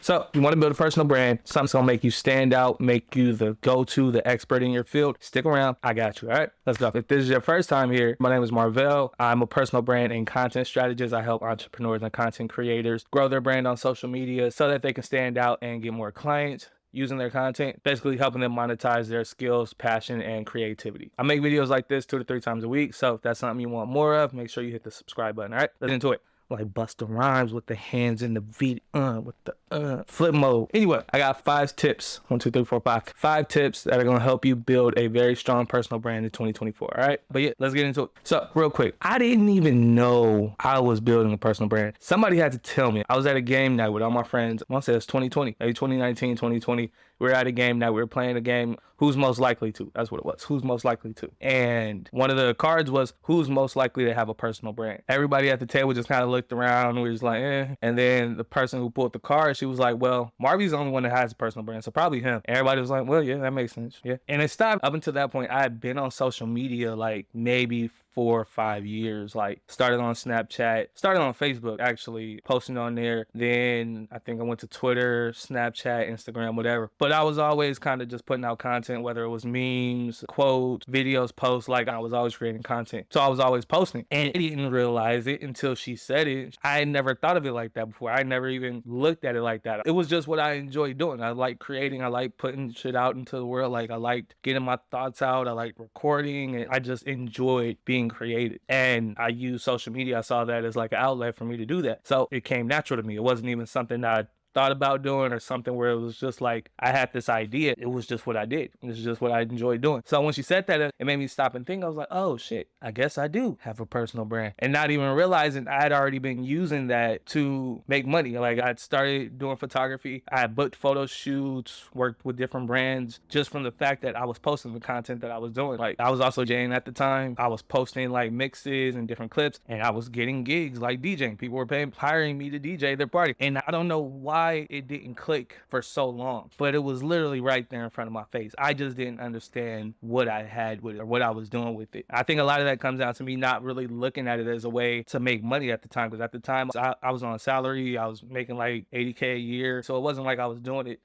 So you want to build a personal brand, something's going to make you stand out, make you the go-to, the expert in your field. Stick around. I got you. All right, let's go. If this is your first time here, my name is Marvell. I'm a personal brand and content strategist. I help entrepreneurs and content creators grow their brand on social media so that they can stand out and get more clients using their content, basically helping them monetize their skills, passion, and creativity. I make videos like this 2 to 3 times a week. So if that's something you want more of, make sure you hit the subscribe button. All right, let's get into it. Like Busta Rhymes with the hands in the V, with the flip mode. Anyway, I got 5 tips. 1, 2, 3, 4, 5. 5 tips that are gonna help you build a very strong personal brand in 2024. All right, but yeah, let's get into it. So real quick, I didn't even know I was building a personal brand. Somebody had to tell me. I was at a game night with all my friends. I want to say it's 2020, maybe 2019, 2020. We were at a game night. We were playing a game. Who's most likely to? That's what it was. Who's most likely to? And one of the cards was who's most likely to have a personal brand. Everybody at the table just kind of looked around. We were just like, eh. And then the person who pulled the card, she was like, well, Marvy's the only one that has a personal brand, so probably him. And everybody was like, well, yeah, that makes sense. Yeah. And it stopped. Up until that point, I had been on social media like maybe 4 or 5 years. Like started on Snapchat, started on Facebook actually, posting on there. Then I think I went to Twitter, Snapchat, Instagram, whatever. But I was always kind of just putting out content, whether it was memes, quotes, videos, posts. Like I was always creating content. So I was always posting. And I didn't realize it until she said it. I had never thought of it like that before. I never even looked at it like that. It was just what I enjoyed doing. I like creating. I like putting shit out into the world. Like I liked getting my thoughts out. I liked recording. And I just enjoyed being creative. And I used social media. I saw that as like an outlet for me to do that. So it came natural to me. It wasn't even something that I thought about doing or something where it was just like I had this idea. It was just what I did. It was just what I enjoyed doing. So when she said that, it made me stop and think. I was like, oh shit, I guess I do have a personal brand. And not even realizing I had already been using that to make money. Like I'd started doing photography. I had booked photo shoots, worked with different brands just from the fact that I was posting the content that I was doing. Like I was also DJing at the time. I was posting like mixes and different clips and I was getting gigs like DJing. People were hiring me to DJ their party. And I don't know why it didn't click for so long, but it was literally right there in front of my face. I just didn't understand what I had with it or what I was doing with it. I think a lot of that comes down to me not really looking at it as a way to make money at the time, because at the time I was on a salary. I was making like 80K a year, so it wasn't like I was doing it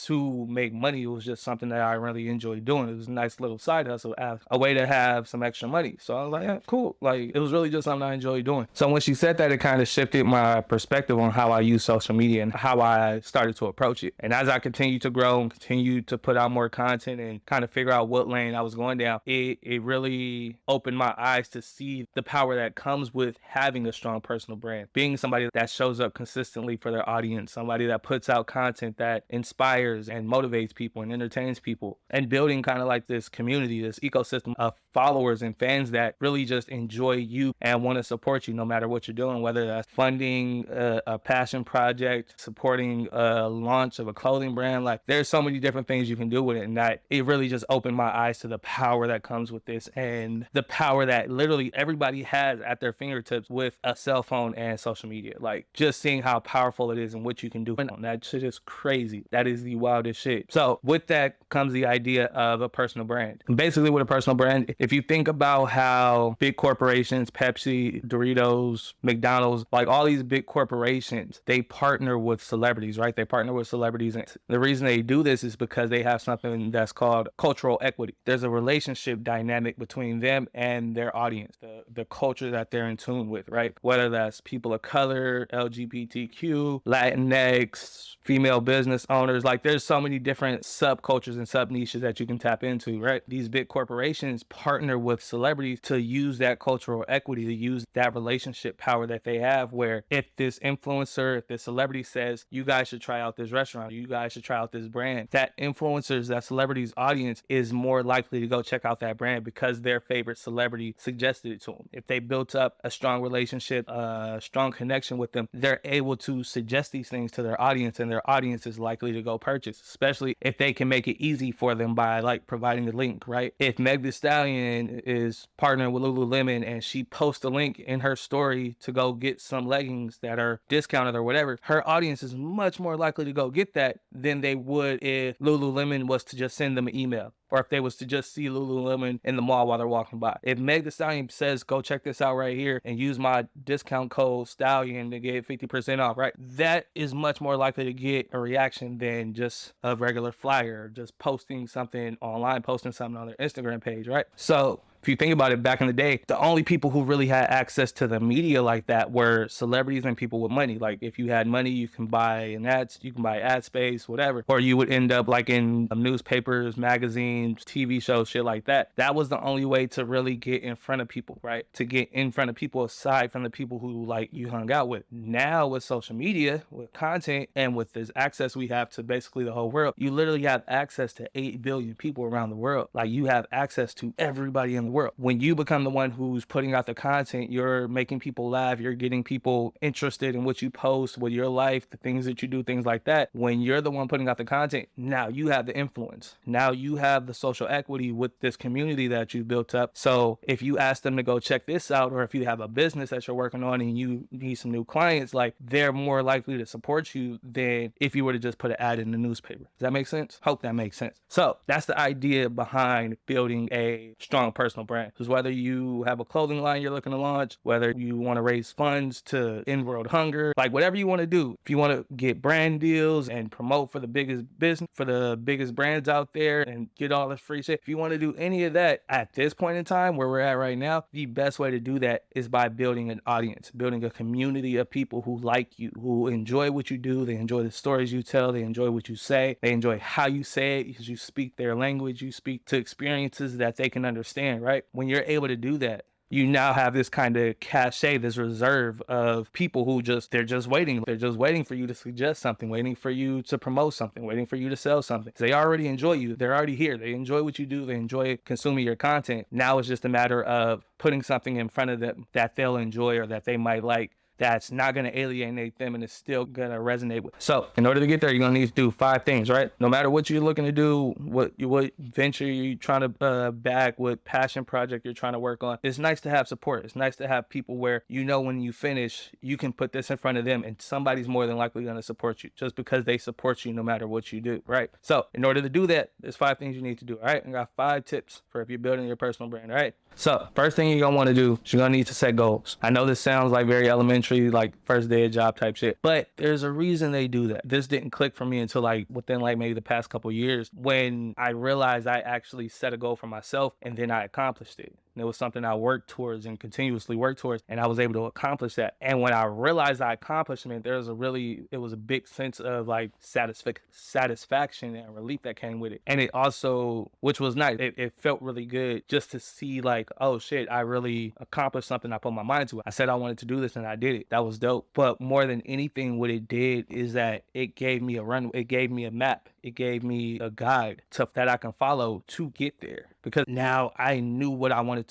to make money. It was just something that I really enjoyed doing. It was a nice little side hustle, a way to have some extra money. So I was like, yeah, cool. Like it was really just something I enjoyed doing. So when she said that, it kind of shifted my perspective on how I use social media and how I started to approach it. And as I continued to grow and continue to put out more content and kind of figure out what lane I was going down, it really opened my eyes to see the power that comes with having a strong personal brand, being somebody that shows up consistently for their audience, somebody that puts out content that inspires and motivates people and entertains people, and building kind of like this community, this ecosystem of followers and fans that really just enjoy you and want to support you no matter what you're doing, whether that's funding a passion project, supporting a launch of a clothing brand. Like there's so many different things you can do with it, and that it really just opened my eyes to the power that comes with this and the power that literally everybody has at their fingertips with a cell phone and social media. Like just seeing how powerful it is and what you can do. And that shit is crazy. That is the wildest shit. So with that comes the idea of a personal brand. And basically with a personal brand, if you think about how big corporations, Pepsi, Doritos, McDonald's, like all these big corporations, they partner with celebrities, right? They partner with celebrities. And the reason they do this is because they have something that's called cultural equity. There's a relationship dynamic between them and their audience, the culture that they're in tune with, right? Whether that's people of color, LGBTQ, Latinx, female business owners, like there's so many different subcultures and sub niches that you can tap into, right? These big corporations partner with celebrities to use that cultural equity, to use that relationship power that they have, where if this influencer, if this celebrity says, you guys should try out this restaurant, you guys should try out this brand, that influencer's, that celebrity's audience is more likely to go check out that brand because their favorite celebrity suggested it to them. If they built up a strong relationship, a strong connection with them, they're able to suggest these things to their audience, and their audience is likely to go purchase, especially if they can make it easy for them by like providing the link, right? If Meg Thee Stallion is partnering with Lululemon and she posts a link in her story to go get some leggings that are discounted or whatever, her audience is much more likely to go get that than they would if Lululemon was to just send them an email. or if they was to just see Lululemon in the mall while they're walking by. If Meg Thee Stallion says, go check this out right here and use my discount code Stallion to get 50% off, right? That is much more likely to get a reaction than just a regular flyer, just posting something online, posting something on their Instagram page, right? So if you think about it, back in the day, the only people who really had access to the media like that were celebrities and people with money. Like if you had money, you can buy ad space, whatever, or you would end up like in newspapers, magazines, TV shows, shit like that. That was the only way to really get in front of people, right? To get in front of people aside from the people who like you hung out with. Now with social media, with content, and with this access we have to basically the whole world, you literally have access to 8 billion people around the world. Like you have access to everybody in the world. When you become the one who's putting out the content, you're making people laugh, you're getting people interested in what you post, with your life, the things that you do, things like that. When you're the one putting out the content, now you have the influence. Now you have the social equity with this community that you built up. So if you ask them to go check this out, or if you have a business that you're working on and you need some new clients, like they're more likely to support you than if you were to just put an ad in the newspaper. Does that make sense? Hope that makes sense. So that's the idea behind building a strong personal brand. Because whether you have a clothing line you're looking to launch, whether you want to raise funds to end world hunger, like whatever you want to do, if you want to get brand deals and promote for the biggest business, for the biggest brands out there and get all this free shit, if you want to do any of that at this point in time where we're at right now, the best way to do that is by building an audience, building a community of people who like you, who enjoy what you do, they enjoy the stories you tell, they enjoy what you say, they enjoy how you say it because you speak their language, you speak to experiences that they can understand, right? When you're able to do that, you now have this kind of cachet, this reserve of people who they're just waiting. They're just waiting for you to suggest something, waiting for you to promote something, waiting for you to sell something. They already enjoy you. They're already here. They enjoy what you do. They enjoy consuming your content. Now it's just a matter of putting something in front of them that they'll enjoy or that they might like, that's not going to alienate them and is still going to resonate with. So in order to get there, you're going to need to do 5 things, right? No matter what you're looking to do, what venture you're trying to back, what passion project you're trying to work on, it's nice to have support. It's nice to have people where you know when you finish, you can put this in front of them and somebody's more than likely going to support you just because they support you no matter what you do, right? So in order to do that, there's 5 things you need to do, all right? I got 5 tips for if you're building your personal brand, all right? So first thing you're going to want to do is you're going to need to set goals. I know this sounds like very elementary, like first day of job type shit, but there's a reason they do that. This didn't click for me until like within like maybe the past couple years when I realized I actually set a goal for myself and then I accomplished it. And it was something I worked towards and continuously worked towards, and I was able to accomplish that. And when I realized I accomplished it, it was a big sense of like satisfaction and relief that came with it. And it also, which was nice, it felt really good just to see like, oh shit, I really accomplished something I put my mind to. I said I wanted to do this and I did it. That was dope. But more than anything, what it did is that it gave me a run. It gave me a map. It gave me a guide that I can follow to get there. Because now I knew where I wanted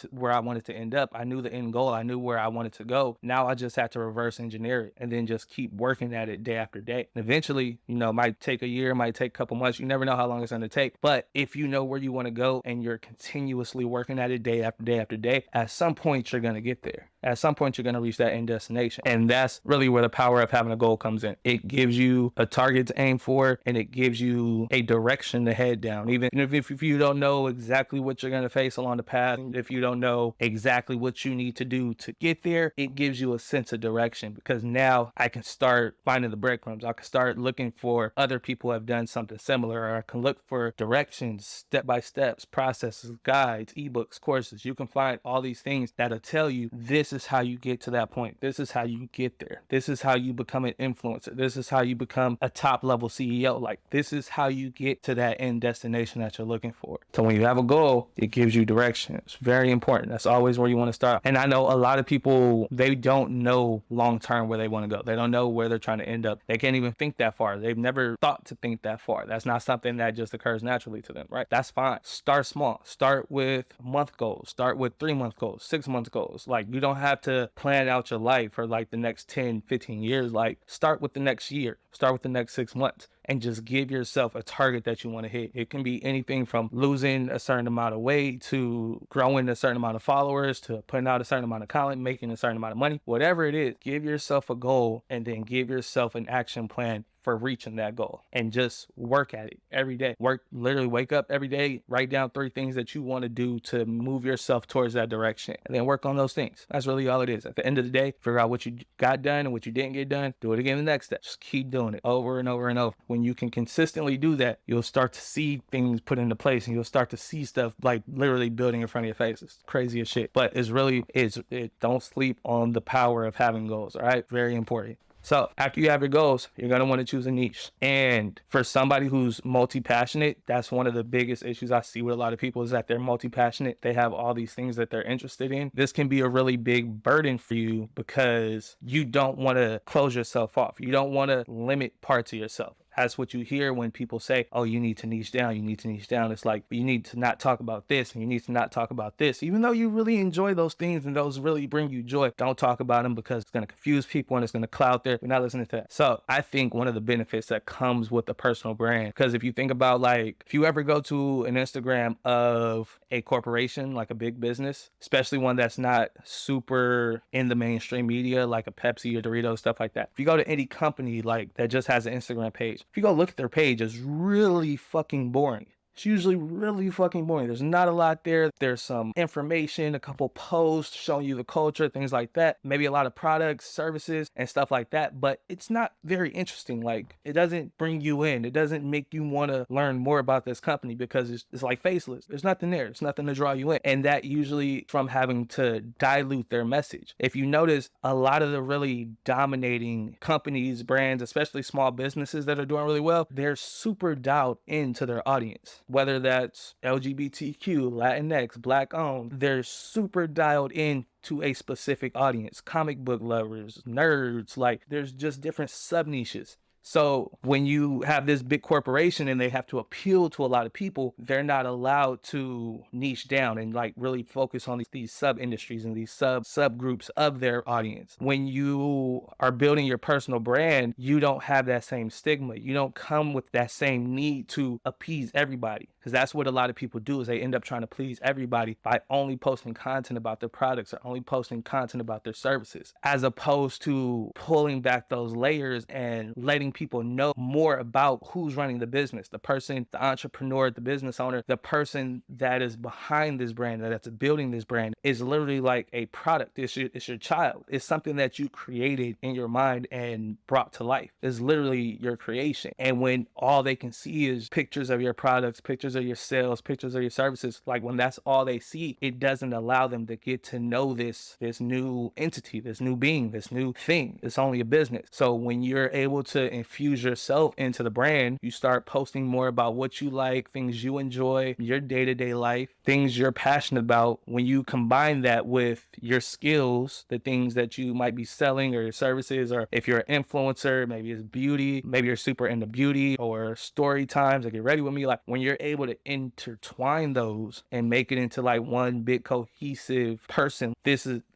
to end up. I knew the end goal. I knew where I wanted to go. Now I just had to reverse engineer it and then just keep working at it day after day. And eventually, it might take a year, might take a couple months. You never know how long it's going to take. But if you know where you want to go and you're continuously working at it day after day after day, at some point you're going to get there. At some point you're going to reach that end destination. And that's really where the power of having a goal comes in. It gives you a target to aim for, and it gives you a direction to head down. Even if you don't know exactly what you're going to face along the path, if you don't know exactly what you need to do to get there, it gives you a sense of direction, because now I can start finding the breadcrumbs. I can start looking for other people who have done something similar, or I can look for directions, step-by-steps, processes, guides, ebooks, courses. You can find all these things that'll tell you this is how you get to that point. This is how you get there. This is how you become an influencer. This is how you become a top-level CEO. Like, this is how you get to that end destination that you're looking for. So when you have a goal, it gives you direction. It's very important. That's always where you want to start. And I know a lot of people, they don't know long-term where they want to go. They don't know where they're trying to end up. They can't even think that far. They've never thought to think that far. That's not something that just occurs naturally to them, right? That's fine. Start small. Start with month goals. Start with 3-month goals, 6-month goals. Like, you don't have to plan out your life for like the next 10, 15 years. Like, start with the next year. Start with the next 6 months. And just give yourself a target that you want to hit. It can be anything from losing a certain amount of weight to growing a certain amount of followers to putting out a certain amount of content, making a certain amount of money. Whatever it is, give yourself a goal and then give yourself an action plan for reaching that goal, and just work at it every day. Literally wake up every day, write down 3 things that you want to do to move yourself towards that direction, and then work on those things. That's really all it is. At the end of the day, figure out what you got done and what you didn't get done. Do it again the next step. Just keep doing it over and over and over. When you can consistently do that, you'll start to see things put into place, and you'll start to see stuff like literally building in front of your face. It's crazy as shit, but don't sleep on the power of having goals. All right, very important. So after you have your goals, you're going to want to choose a niche. And for somebody who's multi-passionate, that's one of the biggest issues I see with a lot of people, is that they're multi-passionate. They have all these things that they're interested in. This can be a really big burden for you because you don't want to close yourself off. You don't want to limit parts of yourself. That's what you hear when people say, oh, you need to niche down. You need to niche down. It's like, you need to not talk about this, and you need to not talk about this. Even though you really enjoy those things and those really bring you joy, don't talk about them because it's going to confuse people and it's going to cloud there. We're not listening to that. So I think one of the benefits that comes with a personal brand, because if you think about, like, if you ever go to an Instagram of a corporation, like a big business, especially one that's not super in the mainstream media, like a Pepsi or Doritos, stuff like that. If you go to any company like that just has an Instagram page, if you go look at their page, it's really fucking boring. It's usually really fucking boring. There's not a lot there. There's some information, a couple posts showing you the culture, things like that. Maybe a lot of products, services, and stuff like that. But it's not very interesting. Like, it doesn't bring you in. It doesn't make you want to learn more about this company because it's like faceless. There's nothing there. There's nothing to draw you in. And that usually from having to dilute their message. If you notice, a lot of the really dominating companies, brands, especially small businesses that are doing really well, they're super dialed into their audience. Whether that's LGBTQ, Latinx, Black owned, they're super dialed in to a specific audience. Comic book lovers, nerds, like there's just different sub niches. So when you have this big corporation and they have to appeal to a lot of people, they're not allowed to niche down and like really focus on these sub industries and these subgroups of their audience. When you are building your personal brand, you don't have that same stigma. You don't come with that same need to appease everybody, because that's what a lot of people do, is they end up trying to please everybody by only posting content about their products or only posting content about their services, as opposed to pulling back those layers and letting people know more about who's running the business, the person, the entrepreneur, the business owner, the person that is behind this brand, that's building this brand, is literally like a product. It's your child. It's something that you created in your mind and brought to life. It's literally your creation. And when all they can see is pictures of your products, pictures of your sales, pictures of your services, like when that's all they see, it doesn't allow them to get to know this new entity, this new being, this new thing. It's only a business. So when you're able to infuse yourself into the brand, you start posting more about what you like, things you enjoy, your day-to-day life, things you're passionate about. When you combine that with your skills, the things that you might be selling or your services, or if you're an influencer, maybe it's beauty, maybe you're super into beauty or story times, like Get Ready With Me. Like when you're able to intertwine those and make it into like one big cohesive person,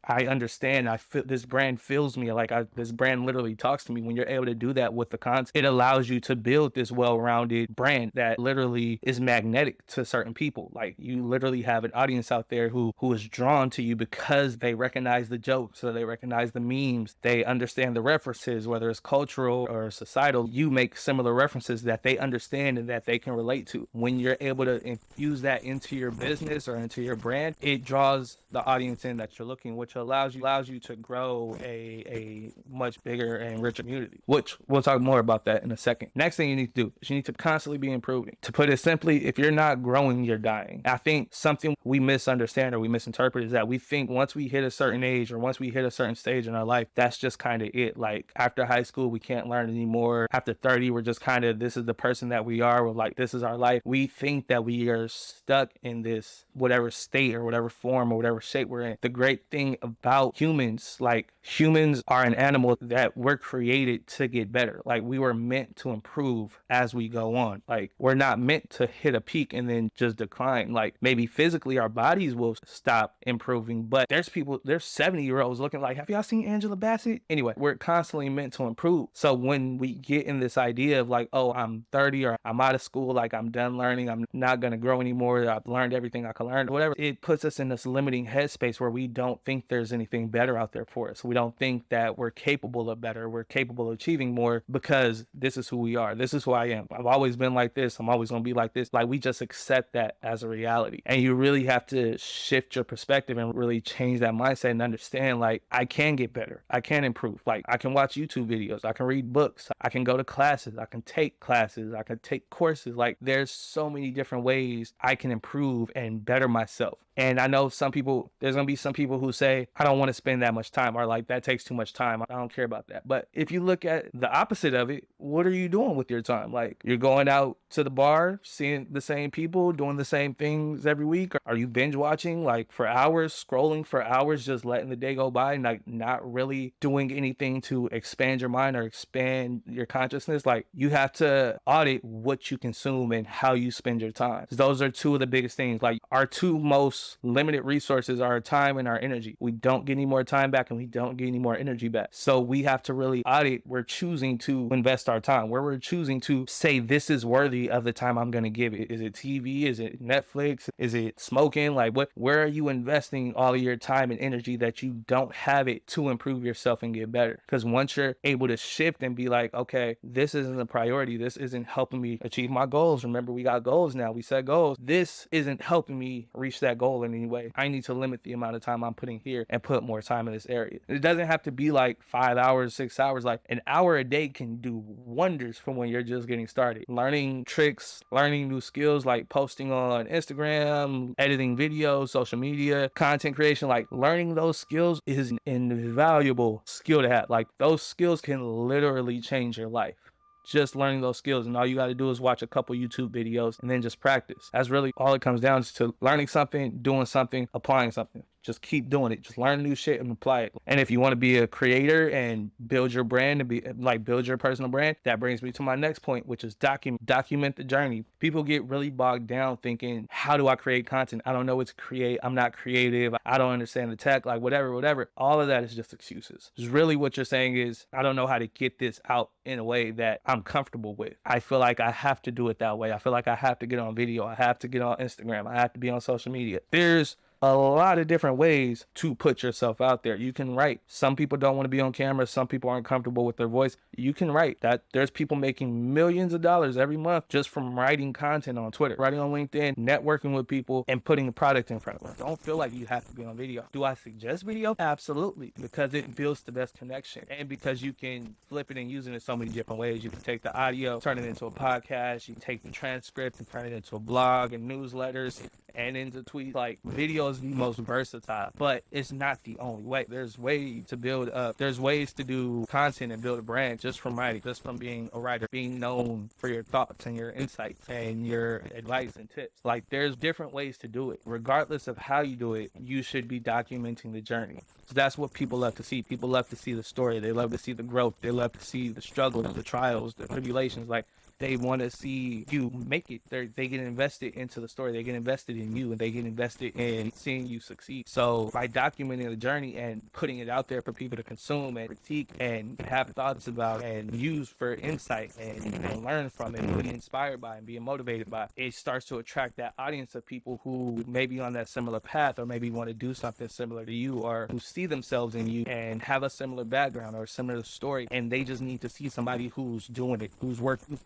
I understand. I feel this brand fills me. This brand literally talks to me. When you're able to do that with the content, it allows you to build this well-rounded brand that literally is magnetic to certain people. Like you literally have an audience out there who is drawn to you because they recognize the jokes, or they recognize the memes. They understand the references, whether it's cultural or societal. You make similar references that they understand and that they can relate to. When you're able to infuse that into your business or into your brand, it draws the audience in that you're looking, which allows you to grow a much bigger and richer community, which we'll talk more about that in a second. Next thing you need to do is you need to constantly be improving. To put it simply, if you're not growing, you're dying. I think something we misunderstand or we misinterpret is that we think once we hit a certain age or once we hit a certain stage in our life, that's just kind of it. Like after high school, we can't learn anymore. After 30, we're just kind of, this is the person that we are. We're like, this is our life. We think that we are stuck in this whatever state or whatever form or whatever shape we're in. The great thing about humans, like humans are an animal that we're created to get better. Like we were meant to improve as we go on. Like we're not meant to hit a peak and then just decline. Like maybe physically our bodies will stop improving, but there's 70-year-olds looking like, have y'all seen Angela Bassett? Anyway, we're constantly meant to improve. So when we get in this idea of like, oh, I'm 30 or I'm out of school, like I'm done learning, I'm not going to grow anymore, I've learned everything I can learn, whatever, it puts us in this limiting headspace where we don't think there's anything better out there for us. We don't think that we're capable of better. We're capable of achieving more because this is who we are. This is who I am. I've always been like this. I'm always going to be like this. Like, we just accept that as a reality. And you really have to shift your perspective and really change that mindset and understand, like, I can get better. I can improve. Like, I can watch YouTube videos. I can read books. I can go to classes. I can take classes. I can take courses. Like, there's so many different ways I can improve and better myself. And I know there's going to be some people who say, I don't want to spend that much time, or like, that takes too much time. I don't care about that. But if you look at the opposite of it, what are you doing with your time? Like, you're going out to the bar, seeing the same people, doing the same things every week? Are you binge watching like for hours, scrolling for hours, just letting the day go by and like not really doing anything to expand your mind or expand your consciousness? Like, you have to audit what you consume and how you spend your time. Those are two of the biggest things. Like, our two most limited resources are our time and our energy. We don't get any more time back and we don't get any more energy back. So we have to really audit. We're choosing to invest our time, where we're choosing to say, this is worthy of the time I'm going to give it. Is it TV? Is it Netflix? Is it smoking? Like, where are you investing all of your time and energy that you don't have it to improve yourself and get better? Because once you're able to shift and be like, okay, this isn't a priority. This isn't helping me achieve my goals. Remember, we got goals now. We set goals. This isn't helping me reach that goal in any way. I need to limit the amount of time I'm putting here and put more time in this area. It doesn't have to be like 5 hours, 6 hours. Like, an hour a day can do wonders for when you're just getting started. Learning tricks, learning new skills, like posting on Instagram, editing videos, social media, content creation. Like, learning those skills is an invaluable skill to have. Like, those skills can literally change your life. Just learning those skills, and all you got to do is watch a couple YouTube videos and then just practice. That's really all it comes down to: learning something, doing something, applying something. Just keep doing it. Just learn new shit and apply it. And if you want to be a creator and build your brand and build your personal brand, that brings me to my next point, which is document the journey. People get really bogged down thinking, how do I create content? I don't know what to create. I'm not creative. I don't understand the tech, like whatever. All of that is just excuses. Just really what you're saying is, I don't know how to get this out in a way that I'm comfortable with. I feel like I have to do it that way. I feel like I have to get on video. I have to get on Instagram. I have to be on social media. There's a lot of different ways to put yourself out there. You can write. Some people don't want to be on camera. Some people aren't comfortable with their voice. You can write. That there's people making millions of dollars every month just from writing content on Twitter, writing on LinkedIn, networking with people, and putting a product in front of them. Don't feel like you have to be on video. Do I suggest video? Absolutely, because it builds the best connection, and because you can flip it and use it in so many different ways. You can take the audio, turn it into a podcast. You can take the transcript and turn it into a blog and newsletters and into tweets. Like, video is the most versatile, but it's not the only way. There's ways to build up. There's ways to do content and build a brand just from writing, just from being a writer, being known for your thoughts and your insights and your advice and tips. Like, there's different ways to do it. Regardless of how you do it, you should be documenting the journey. So that's what people love to see. People love to see the story. They love to see the growth. They love to see the struggles, the trials, the tribulations. Like, they want to see you make it. They get invested into the story. They get invested in you, and they get invested in seeing you succeed. So by documenting the journey and putting it out there for people to consume and critique and have thoughts about and use for insight and learn from it and be inspired by and be motivated by, it starts to attract that audience of people who may be on that similar path, or maybe want to do something similar to you, or who see themselves in you and have a similar background or a similar story, and they just need to see somebody who's doing it, who's working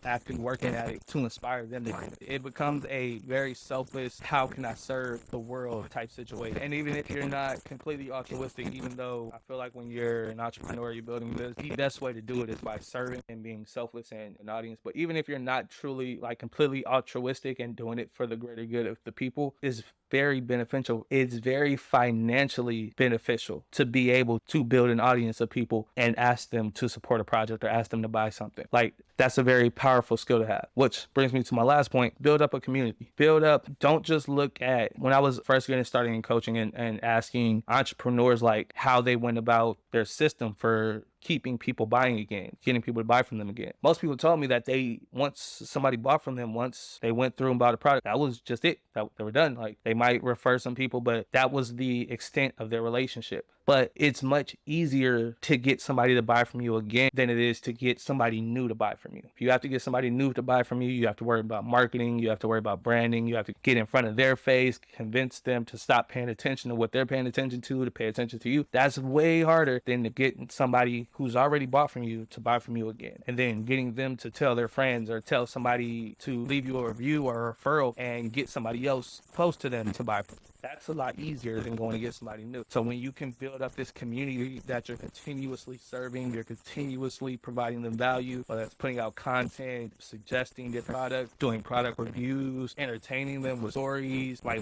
at it to inspire them to do it. It becomes a very selfless, how can I serve the world type situation. And even if you're not completely altruistic, even though I feel like when you're an entrepreneur, you're building this, the best way to do it is by serving and being selfless and an audience. But even if you're not truly like completely altruistic and doing it for the greater good of the people, is very beneficial. It's very financially beneficial to be able to build an audience of people and ask them to support a project or ask them to buy something. Like, that's a very powerful skill to have. Which brings me to my last point: build up a community. Build up. Don't just look at, when I was first getting started in coaching and asking entrepreneurs like how they went about their system for keeping people buying again, getting people to buy from them again. Most people told me that once somebody bought from them, once they went through and bought a product, that was just it. They were done. Like, they might refer some people, but that was the extent of their relationship. But it's much easier to get somebody to buy from you again than it is to get somebody new to buy from you. If you have to get somebody new to buy from you, you have to worry about marketing, you have to worry about branding, you have to get in front of their face, convince them to stop paying attention to what they're paying attention to pay attention to you. That's way harder than to get somebody who's already bought from you to buy from you again. And then getting them to tell their friends or tell somebody to leave you a review or a referral and get somebody else close to them to buy from you. That's a lot easier than going to get somebody new. So when you can build up this community that you're continuously serving, you're continuously providing them value, whether it's putting out content, suggesting different products, doing product reviews, entertaining them with stories, like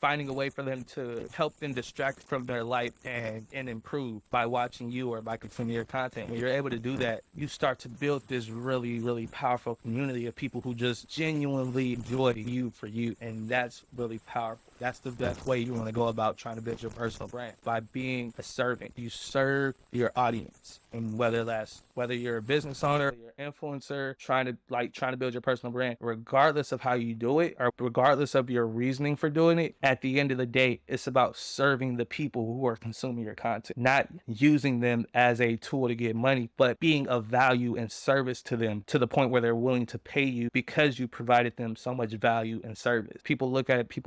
finding a way for them to help them distract from their life and improve by watching you or by consuming your content. When you're able to do that, you start to build this really, really powerful community of people who just genuinely enjoy you for you. And that's really powerful. That's the best way you want to go about trying to build your personal brand, by being a servant. You serve your audience. And whether you're a business owner, you're an influencer, trying to build your personal brand, regardless of how you do it or regardless of your reasoning for doing it, at the end of the day, it's about serving the people who are consuming your content, not using them as a tool to get money, but being of value and service to them to the point where they're willing to pay you because you provided them so much value and service. People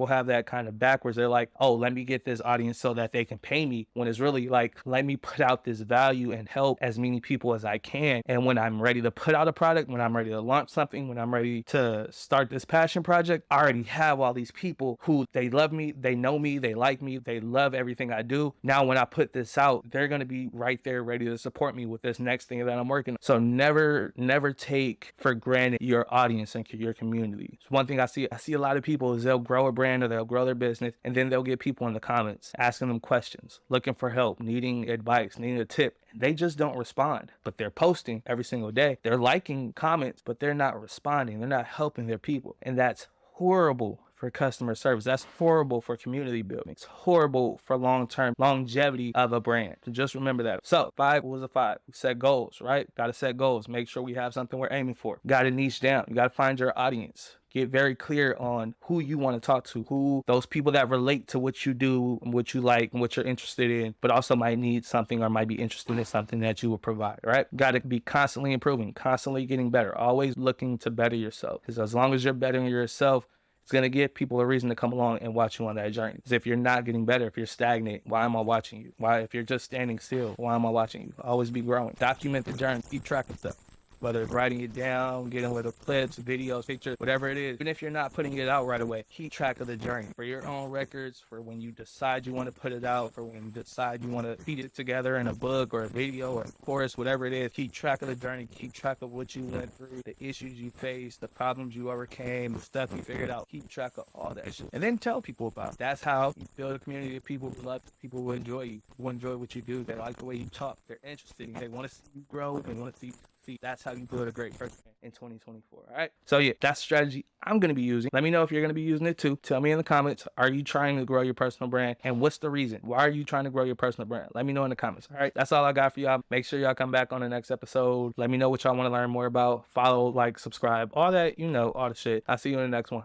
have that kind of backwards. They're like, oh, let me get this audience so that they can pay me, when it's really like, let me put out this value and help as many people as I can. And when I'm ready to put out a product, when I'm ready to launch something, when I'm ready to start this passion project, I already have all these people who they love me, they know me, they like me, they love everything I do. Now, when I put this out, they're going to be right there ready to support me with this next thing that I'm working on. So never take for granted your audience and your community. So one thing I see a lot of people is they'll grow a brand or they'll grow their business, and then they'll get people in the comments asking them questions, looking for help, needing advice, needing a tip. They just don't respond, but they're posting every single day. They're liking comments, but they're not responding. They're not helping their people. And that's horrible for customer service. That's horrible for community building. It's horrible for long-term longevity of a brand. So just remember that. So 5 was a 5. We set goals, right? Got to set goals. Make sure we have something we're aiming for. Got to niche down. You got to find your audience. Get very clear on who you want to talk to, who those people that relate to what you do, what you like, and what you're interested in, but also might need something or might be interested in something that you will provide, right? Got to be constantly improving, constantly getting better, always looking to better yourself. Because as long as you're bettering yourself, it's going to give people a reason to come along and watch you on that journey. Because if you're not getting better, if you're stagnant, why am I watching you? If you're just standing still, why am I watching you? Always be growing. Document the journey. Keep track of stuff. Whether it's writing it down, getting little clips, videos, pictures, whatever it is. Even if you're not putting it out right away, keep track of the journey for your own records, for when you decide you want to put it out, for when you decide you want to feed it together in a book or a video or a course, whatever it is. Keep track of the journey. Keep track of what you went through, the issues you faced, the problems you overcame, the stuff you figured out. Keep track of all that shit. And then tell people about it. That's how you build a community of people who love you, people who enjoy you, who enjoy what you do. They like the way you talk. They're interested. They want to see you grow. They want to see you succeed. That's how you build a great person in 2024. All right. So yeah, that's the strategy I'm going to be using. Let me know if you're going to be using it too. Tell me in the comments, are you trying to grow your personal brand? And what's the reason? Why are you trying to grow your personal brand? Let me know in the comments. All right. That's all I got for y'all. Make sure y'all come back on the next episode. Let me know what y'all want to learn more about. Follow, like, subscribe, all that, all the shit. I'll see you in the next one.